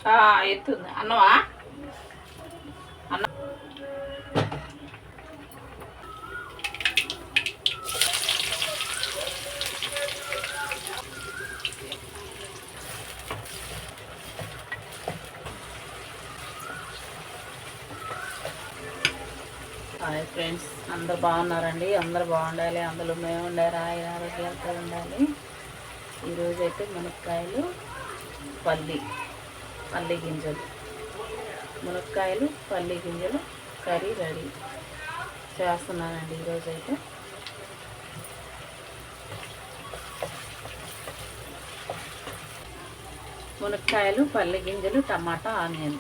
ఎత్తుంది అన్నవా అన్న. Hi friends, అందరు బాగున్నారండి? అందరు బాగుండాలి, అందులో మేము ఉండాలి, ఆరోగ్యాలతో ఉండాలి. ఈరోజైతే మునక్కాయలు పల్లి గింజలు, మునక్కాయలు పల్లి గింజలు కర్రీ రెడీ చేస్తున్నానండి. ఈరోజైతే మునక్కాయలు పల్లి గింజలు టమాటా ఆనియన్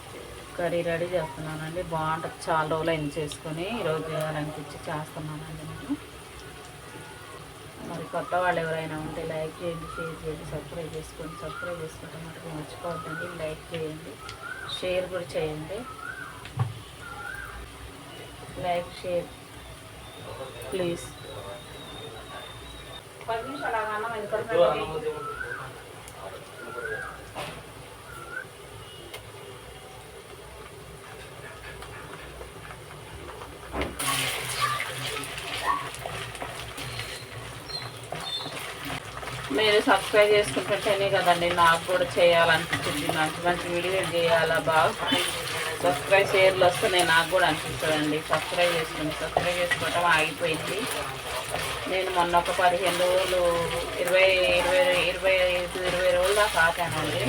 కర్రీ రెడీ చేస్తున్నానండి. బాగుంటుంది, చాలా రోజులు అయిన చేసుకొని ఈరోజు చేయాలనిపించి చేస్తున్నానండి నేను. మరి కొత్త వాళ్ళు ఎవరైనా ఉంటే లైక్ చేయండి, షేర్ చేయండి, సబ్స్క్రైబ్ చేసుకుంటే మటుకు మర్చిపోద్దండి. లైక్ చేయండి, షేర్ కూడా చేయండి. Like share please. 10 నిమిషాలు అన్నం ఎందుకంటే మీరు సబ్స్క్రైబ్ చేసుకుంటుంటేనే కదండి నాకు కూడా చేయాలనిపించింది. మంచి మంచి వీడియో చేయాలా, బాగా సబ్స్క్రైబ్ షేర్లు వస్తున్నాయి నాకు కూడా అనిపిస్తుందండి. సబ్స్క్రైబ్ చేసుకోవటం ఆగిపోయింది. నేను మొన్న ఒక 15 రోజులు 20 రోజులు దాకా ఆపానండి.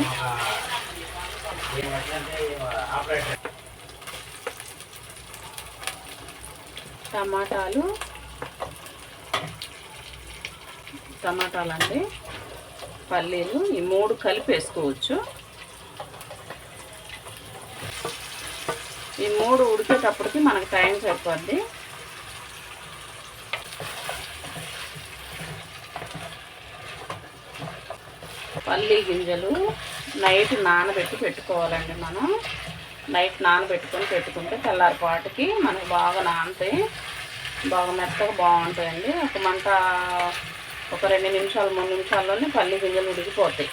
టమాటాలండి, పల్లీలు, ఈ 3 కలిపి వేసుకోవచ్చు. ఈ 3 ఉడికేటప్పటికి మనకు టైం సరిపోద్ది. పల్లీ గింజలు నైట్ నానబెట్టి పెట్టుకోవాలండి. మనం నైట్ పెట్టుకుంటే తెల్లారిపాటికి మనకు బాగా నానతాయి, బాగా మెత్తగా బాగుంటాయండి. ఒక 2 నిమిషాలు 3 నిమిషాల్లోనే పల్లి గింజలు ఉడికిపోతాయి.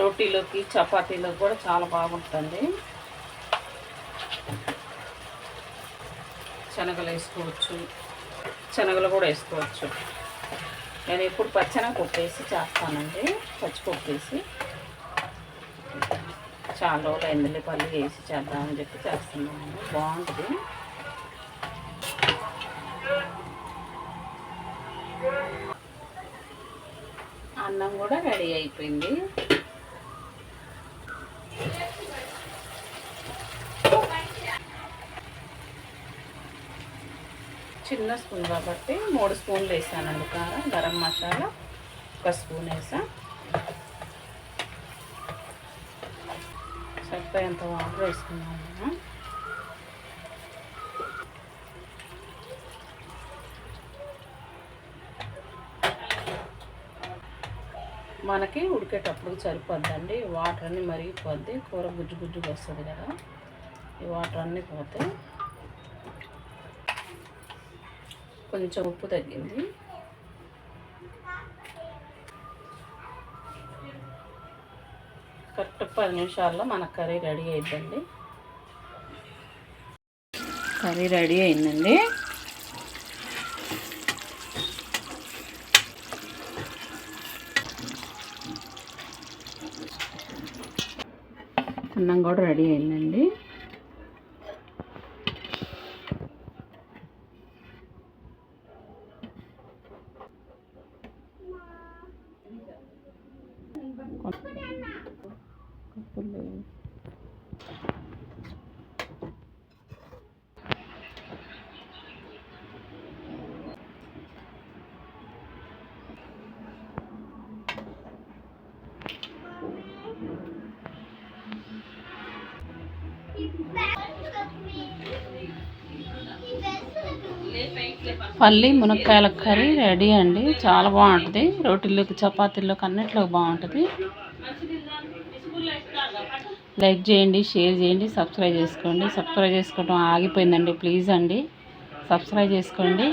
రోటీలోకి చపాతీలోకి కూడా చాలా బాగుంటుంది. శనగలు కూడా వేసుకోవచ్చు. నేను ఇప్పుడు పచ్చెనగపప్పు వేసి చేస్తానండి. పచ్చిపప్పు వేసి చాలా రోజులు అయిందిలే పల్లి వేసి చేద్దామని చెప్పి చేస్తున్నాను. బాగుంటుంది. అన్నం కూడా రెడీ అయిపోయింది. చిన్న స్పూన్ కాబట్టి 3 స్పూన్లు వేసానండి. కారం, గరం మసాలా 1 స్పూన్ వేసా. సరిపోయేంత వాటర్ వేసుకున్నాను. మనకి ఉడికేటప్పుడు సరిపోద్దండి. వాటర్ అన్నీ మరిగిపోద్ది, కూర గుజ్జుగా వస్తుంది కదా. ఈ వాటర్ అన్నీ పోతే కొంచెం ఉప్పు తగ్గింది. కరెక్ట్ 10 నిమిషాల్లో మన కర్రీ రెడీ అయిద్దండి. కర్రీ రెడీ అయిందండి. అన్నం కూడా రెడీ అయిందండి. పల్లి మునక్కాయల కర్రీ రెడీ అండి. చాలా బాగుంటుంది. రోటీల్లోకి చపాతీల్లోకి అన్నిట్లోకి బాగుంటుంది. లైక్ చేయండి, షేర్ చేయండి, సబ్స్క్రైబ్ చేసుకోండి. సబ్స్క్రైబ్ చేసుకోవడం ఆగిపోయిందండి, ప్లీజ్ అండి సబ్స్క్రైబ్ చేసుకోండి.